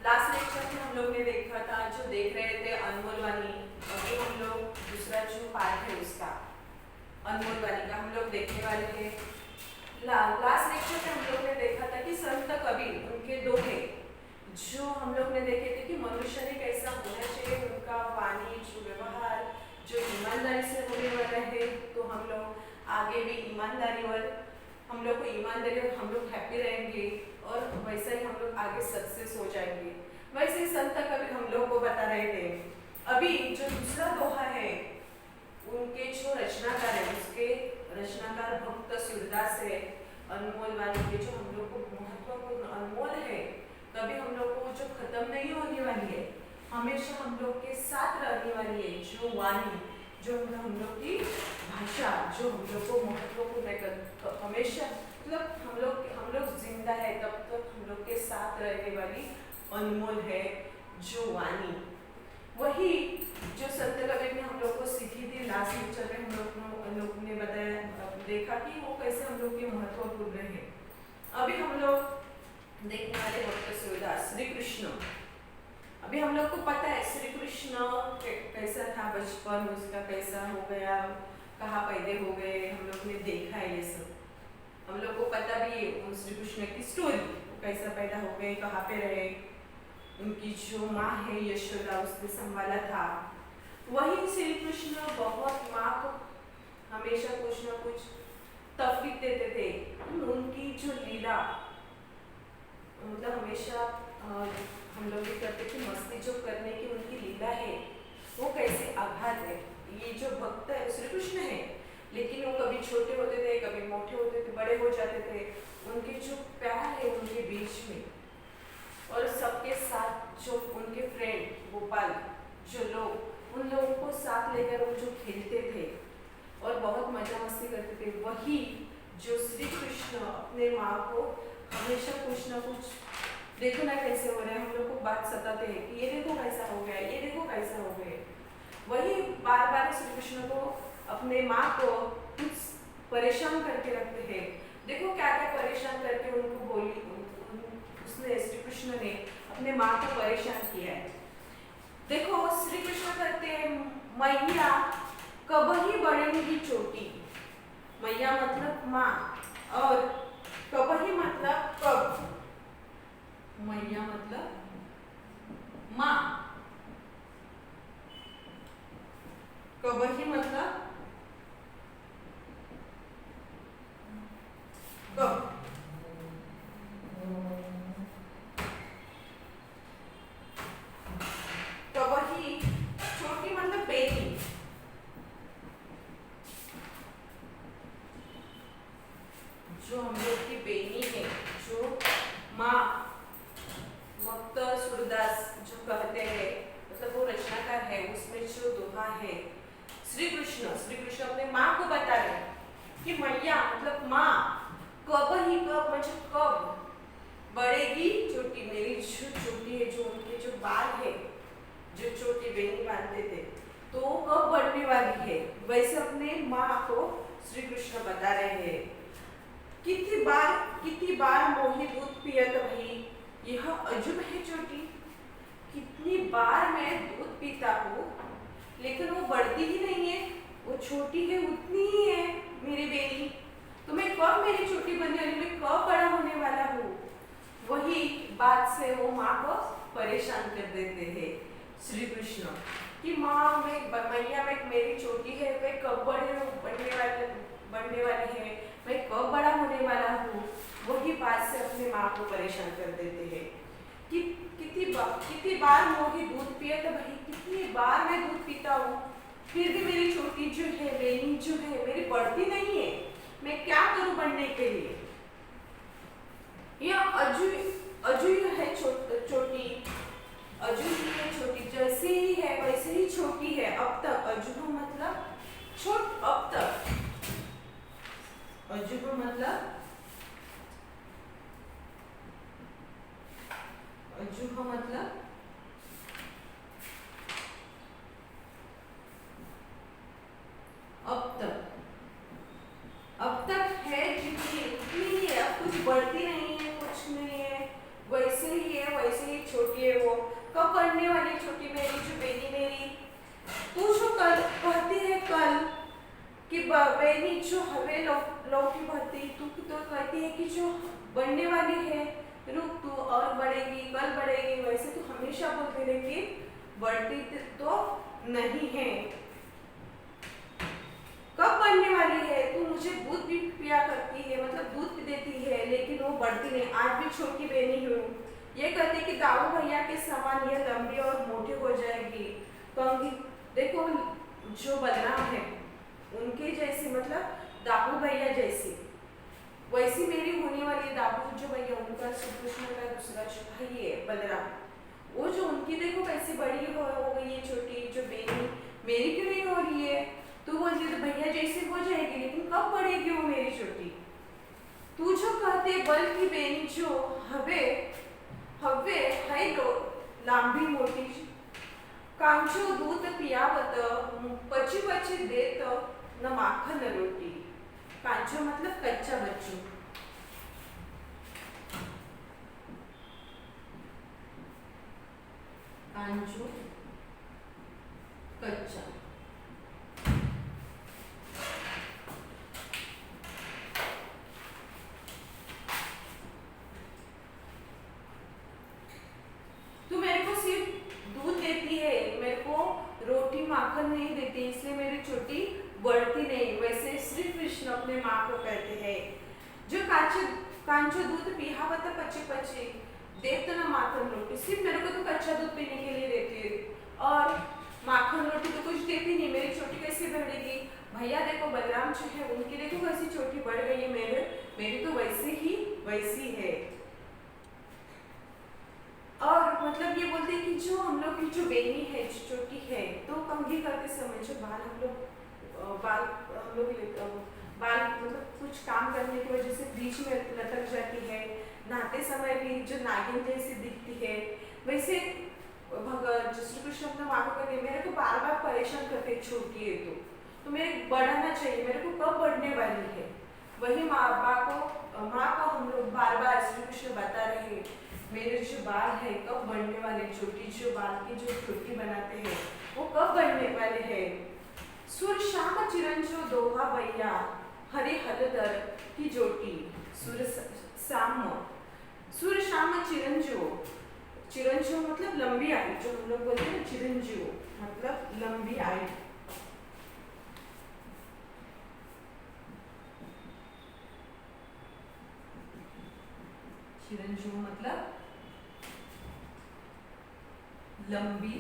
Last lecture में हम लोग ने देखा था, जो देख रहे थे अनमोल वाणी। अभी हम लोग दूसरा जो पार्ट है उसका अनमोल वाणी का हम लोग देखने वाले हैं। लास्ट लेक्चर में हम लोग ने देखा था कि संत कबीर उनके दोहे जो हम लोग ने देखे थे कि मनुष्य ने कैसा होना चाहिए, उनका वाणी जो व्यवहार जो ईमानदारी से होने वाला है। तो हम लोग आगे भी ईमानदारी और हम लोग को ईमानदारी और हम लोग हैप्पी रहेंगे और वैसा ही हम लोग आगे सक्सेस हो जाएंगे। वैसे ही संत कबीर हम लोग को बता रहे थे। अभी जो दूसरा दोहा है उनके जो रचनाकार है उसके रचनाकार भक्त सूरदास है। अनमोल वाणी के जो हम लोग को महत्वपूर्ण अनमोल है, कभी हम लोग को जो खत्म नहीं होने वाली है, हमेशा हम लोग के साथ रहने वाली है जो वाणी, जो हम लोग की भाषा जो हम लोग को महत्वपूर्ण है। हमेशा मतलब हम लोग जिंदा है तब तक हम लोग के साथ रहने वाली अनमोल है जो वाणी। वही जो संत कबीर ने हम लोग को सीखी थी लास्ट लेक्चर में, हम लोग ने बताया देखा कि वो कैसे हम लोग के महत्वपूर्ण है। अभी हम लोग देखने वाले भक्त सूरदास श्री कृष्ण। अभी हम लोग को पता है श्री कृष्ण कैसा था, बचपन उसका कैसा हो गया, कहाँ पैदा हो गए, हम लोग ने देखा है ये सब। हम लोग को पता भी है श्री कृष्ण की स्टोरी, कैसा पैदा हो गए, कहाँ पे रहे, उनकी जो माँ है यशोदा उसने संभाला था। वही श्री कृष्ण बहुत माँ को हमेशा कुछ ना कुछ तकलीफ देते थे। उनकी जो लीला मतलब हमेशा हम लोग भी करते थे मस्ती जो करने की उनकी लीला है वो कैसे आघात है। ये जो भक्त है श्री कृष्ण है, लेकिन वो कभी छोटे होते थे, कभी मोटे होते थे, बड़े हो जाते थे। उनके जो प्यार है उनके बीच में और सबके साथ जो उनके फ्रेंड गोपाल जो लोग उन लोगों को साथ लेकर वो जो खेलते थे और बहुत मजा मस्ती करते थे, वही जो श्री कृष्ण अपने माँ को हमेशा कुछ ना कुछ देखो ना कैसे हो रहा है, हम लोग को बात सताते हैं कि ये देखो कैसा हो गया, ये देखो कैसा हो गया। वही बार बार श्री कृष्ण को अपने माँ को कुछ परेशान करके रखते हैं। देखो क्या क्या परेशान करके उनको बोली, उसने श्री कृष्ण ने अपने माँ को परेशान किया है। देखो श्री कृष्ण कहते हैं मैया कब ही बढ़ेगी चोटी। मैया मतलब माँ और कब ही मतलब कब। मैया मतलब माँ, कब ही मतलब कब। कबही छोटी मतलब बेटी, जो हम लोग की बेटी है, जो माँ भक्त सूरदास जो कहते हैं, मतलब वो रचनाकार है, उसमें जो दोहा है श्री कृष्ण अपने माँ को बता रहे कि मैया मतलब माँ कब ही कब मतलब कब बढ़ेगी चोटी। मेरी जो चोटी है, जो उनके जो बाल है जो छोटी बेनी बांधते थे, तो वो कब बढ़ने वाली है, वैसे अपने माँ को श्री कृष्ण बता रहे हैं। कितनी बार मोही दूध पियत भई, यह अजुब है चोटी। कितनी बार मैं दूध पीता हूँ लेकिन वो बढ़ती ही नहीं है, वो छोटी है उतनी ही है मेरी बेनी। तो मैं कब मेरी छोटी बनने वाली, मैं कब बड़ा होने वाला हूँ। वही बात से वो माँ को परेशान कर देते हैं श्री कृष्ण कि माँ मैया में मेरी छोटी है, मैं कब बढ़ने वाली है, मैं कब बड़ा होने वाला हूँ। वही बात से अपने माँ को परेशान कर देते हैं कि कितनी बार मोही दूध पिए तो भाई कितनी बार मैं दूध पीता हूँ फिर भी मेरी छोटी जो है बेनी जो है मेरी बढ़ती नहीं है, मैं क्या करूँ बढ़ने के लिए। यह अजूय है छोटी, अजूही है छोटी, जैसे ही है वैसे ही छोटी है अब तक। अजूह मतलब छोट, अब तक अजूह मतलब अजूह मतलब अब तक है जितनी उतनी ही है, अब कुछ बढ़ती नहीं है, कुछ नहीं है, वैसे वैसे ही है, वैसे ही छोटी है वो। कब बढ़ने वाली छोटी मेरी जो बेनी मेरी? तू जो कल कहती है कल कि बेनी जो हवे लौकी भरती, तू तो कहती है कि जो बढ़ने वाली है, रुक तू और बढ़ेगी, कल बढ़ेगी, वैसे तू हमेशा बोलती, लेकिन बढ़ती तो नहीं है। कब बढ़ने वाली है? तू मुझे दूध भी पिया करती है, मतलब दूध भी देती है, लेकिन वो बढ़ती नहीं। आज भी छोटी बेनी हूँ। ये कहती कि दाऊ भैया के समान यह लंबी और मोटी हो जाएगी। कहूँगी देखो जो बलराम है उनके जैसी, मतलब दाऊ भैया जैसी, वैसी मेरी होने वाली। दाऊ जो भैया उनका श्री कृष्ण का दूसरा भाई है बलराम, वो जो उनकी देखो कैसी बड़ी हो गई है छोटी जो बेनी, मेरी क्यों नहीं हो रही है? तू बोलती तो भैया जैसी हो जाएगी, लेकिन कब बढ़ेगी वो मेरी छोटी? तू जो कहते बल की बेनी जो हवे हवे है लांबी मोठी, कांचो दूध पियावत, पची पची देत न माखन न रोटी। कांचो मतलब कच्चा बच्चू, कांचो कच्चा। तू मेरे को सिर्फ दूध देती है, मेरे को रोटी माखन नहीं देती, इसलिए मेरी छोटी बढ़ती नहीं। वैसे श्री कृष्ण अपने माँ को कहते हैं जो कांचो दूध पिहावत पचे पचे देत न माखन रोटी। सिर्फ मेरे को तो कच्चा दूध पीने के लिए देती है, और माखन रोटी तो कुछ देती नहीं। मेरी छोटी कैसे बढ़ेगी? भैया देखो बलराम जो है उनकी देखो कैसी छोटी बढ़ गई है, मेरी तो वैसे ही वैसी है। और मतलब ये बोलते हैं कि जो हम लोग की जो बेनी है जो छोटी है, तो कंघी करते समय जो बाल हम लोग बाल मतलब कुछ काम करने की वजह से बीच में लटक जाती है, नहाते समय भी जो नागिन जैसी दिखती है, वैसे भगवान श्री कृष्ण अपने माँ को कहते मेरे को बार बार परेशान करते, छोटी है तो मेरे बढ़ाना चाहिए, मेरे को कब बढ़ने वाली है? वही माँ को हम लोग बार बार श्री कृष्ण बता रहे हैं, मेरे जो बाल है कब बढ़ने वाले, छोटी जो बाल की जो छोटी बनाते हैं वो कब बढ़ने वाले हैं? सुर श्याम चिरंजो दोहा भैया हरे हलदर की जोटी। सुर श्याम चिरंजो मतलब लंबी आयु, जो हम लोग बोलते हैं चिरंजीव मतलब लंबी आयु। चिरंजीव मतलब लंबी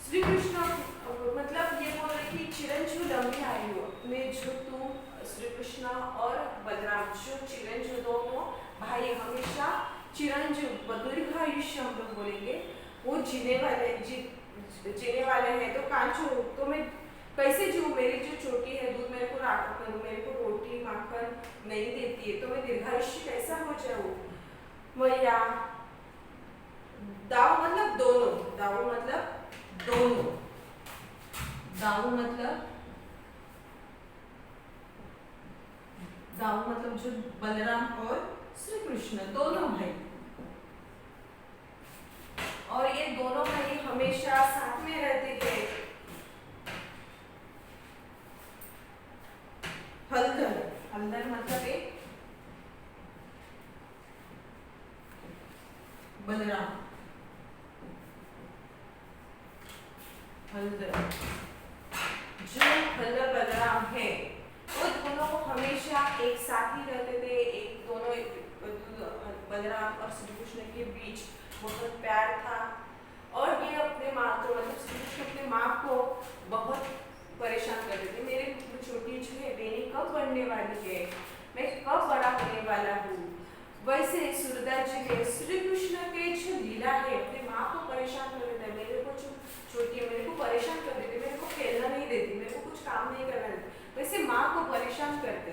श्री कृष्ण मतलब ये बोल रहे कि चिरंजीव लंबी आयु में जो तुम श्री कृष्ण और बलराम जो चिरंजीव दोनों भाई हमेशा चिरंजीव दीर्घ आयुष्य हम लोग बोलेंगे, वो जीने वाले हैं। तो कांचो तो मैं कैसे जीऊँ? मेरी जो छोटी है दूध मेरे को रोटी माखन नहीं देती है, तो मैं दीर्घायुष्य कैसा हो जाऊँ? मैया दाऊ मतलब दोनों, दाऊ मतलब दोनों, दाऊ मतलब जो बलराम और श्री कृष्ण दोनों भाई, और ये दोनों भाई हमेशा साथ में रहते थे। हलदर मतलब एक बलराम, हलदर जो हलदर बलराम है वो दोनों हमेशा एक साथ ही रहते थे। एक दोनों बलराम और श्री कृष्ण के बीच बहुत प्यार था, और ये अपने माँ को मतलब श्री कृष्ण अपने माँ को बहुत परेशान करते थे। मेरी छोटी जो है बेनी कब बढ़ने वाली है, मैं कब बड़ा होने वाला हूँ? वैसे सूरदास जी के श्री कृष्ण के जो लीला है अपनी माँ को परेशान कर देता है। मेरे को जो छोटी है मेरे को परेशान कर देती, मेरे को खेलना नहीं देती, मेरे को कुछ काम नहीं करना देती, वैसे माँ को परेशान करते।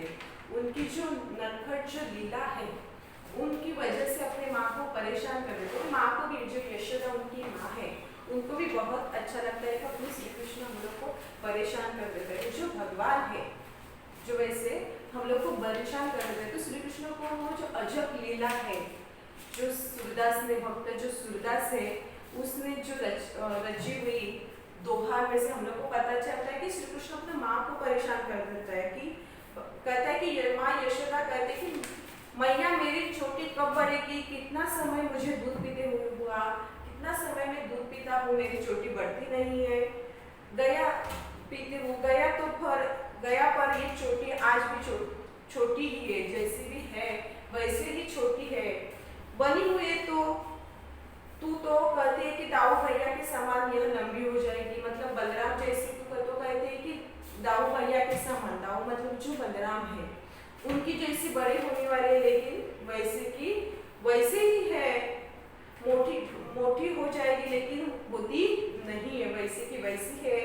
उनकी जो नटखट जो लीला है उनकी वजह से अपने माँ को परेशान कर देते। माँ को भी जो यशोदा उनकी माँ है उनको भी बहुत अच्छा अच्छा लगता है कि अपने श्री कृष्ण हम लोग को परेशान कर देते हैं। जो भगवान है, जो वैसे हम लोग को परेशान कर देते हैं, तो श्री कृष्ण को वो जो अजब लीला है, जो सूरदास ने भक्त जो सूरदास है उसने जो रची हुई दोहा में से हम लोग को पता चलता है कि श्री कृष्ण अपने माँ को परेशान कर देता है कि कहता है कि माँ यशोदा कहते कि मैया मेरी छोटी कब बढ़ेगी, कितना समय मुझे दूध पीते हुए हुआ, कितना समय में दूध पीता हूँ, मेरी छोटी बढ़ती नहीं है। गया पीते हुए गया तो गया पर ये छोटी आज भी छोटी ही है, जैसी भी है वैसे ही छोटी है। बनी हुई तो तू तो कहते है कि दाऊ भैया के समान यह लंबी हो जाएगी, मतलब बलराम जैसी तू तो कहते हैं कि दाऊ भैया के समान, दाऊ मतलब जो बलराम है उनकी जैसी बड़ी होने वाली है, लेकिन वैसे ही है, मोटी हो जाएगी लेकिन होती नहीं है, वैसे की वैसी है।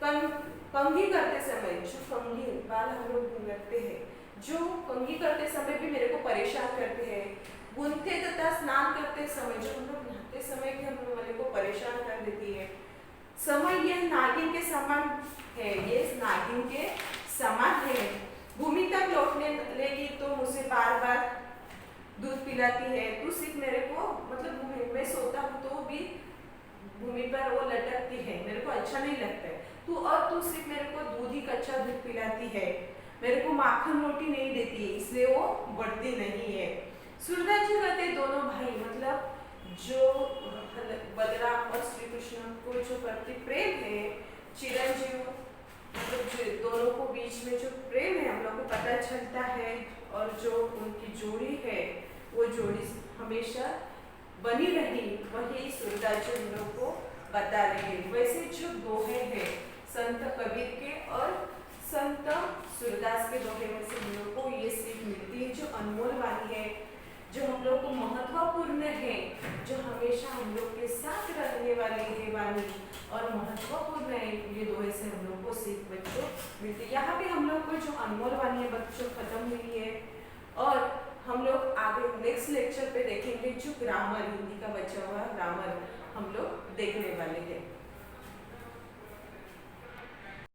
कंघी करते समय जो कंघी बाल हम लोग रखते हैं, जो कंघी करते समय भी मेरे को परेशान करते हैं, बुनते तथा स्नान करते समय जो हम लोग नहाते समय भी हम लोग मेरे को परेशान कर देती है। समय यह नागिन के समान है, ये नागिन के समान है। भूमि तक लौटने लेगी तो मुझे बार बार दूध पिलाती है। तू सिर्फ मेरे को मतलब भूमि में सोता हूँ तो भी भूमि पर वो लटकती है, मेरे को अच्छा नहीं लगता है। तू सिर्फ मेरे को दूध ही कच्चा दूध पिलाती है, मेरे को माखन रोटी नहीं देती है, इसलिए वो बढ़ती नहीं है। सूरदास जी कहते दोनों भाई मतलब जो बलराम और श्री कृष्ण को जो प्रति प्रेम है, चिरंजीव मतलब जो दोनों को बीच में जो प्रेम है हम लोग को पता चलता है, और जो उनकी जोड़ी है वो जोड़ी हमेशा बनी रही, वही सूरदास जी हम लोग को बता रहे हैं। वैसे जो दोहे हैं संत कबीर के और संत सूरदास के दोहे में से हम लोग को ये सीख मिलती है, जो अनमोल वाणी है, जो हम लोग को महत्वपूर्ण है, जो हमेशा हम लोग के साथ रहने वाली है वाणी और महत्वपूर्ण है। ये दोहे से हम लोग को सीख बच्चों मिलती है। यहाँ पे हम लोग को जो अनमोल वाणी है बच्चों खत्म हुई है, और हम लोग आगे नेक्स्ट लेक्चर पे देखेंगे जो ग्रामर, हिंदी का बचा हुआ ग्रामर हम लोग देखने वाले हैं।